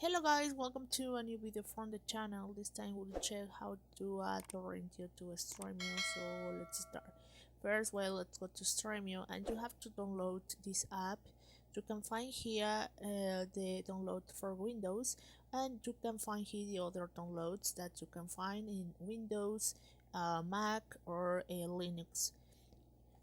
Hello guys, welcome to a new video from the channel. This time we'll check how to add Torrentio to Stremio. So let's start. First, let's go to Stremio and you have to download this app. You can find here the download for Windows, and you can find here the other downloads that you can find in Windows, Mac, or Linux.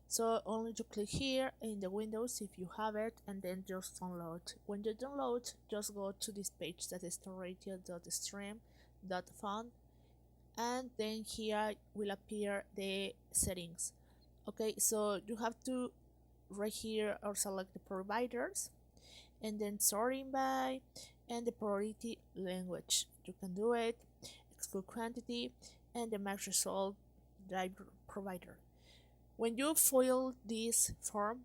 So only to click here in the Windows if you have it, and then just download. When you download, just go to this page that is torrentio.stream.fun, and then here will appear the settings. Okay, so you have to right here or select the providers, and then sorting by and the priority language. You can do it, exclude quantity, and the max result driver provider. When you fill this form,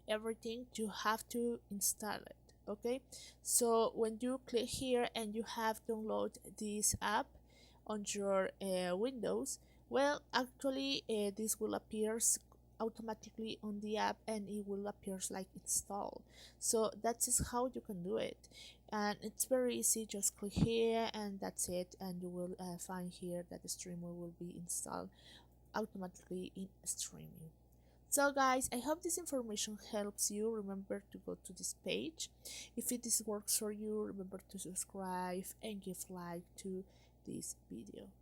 everything, you have to install it. Okay, so when you click here and you have download this app on your Windows, actually this will appear automatically on the app, and it will appear like installed. So that is how you can do it, and it's very easy. Just click here and that's it, and you will find here that the streamer will be installed automatically in Stremio. So guys, I hope this information helps you. Remember to go to this page. If this works for you, remember to subscribe and give like to this video.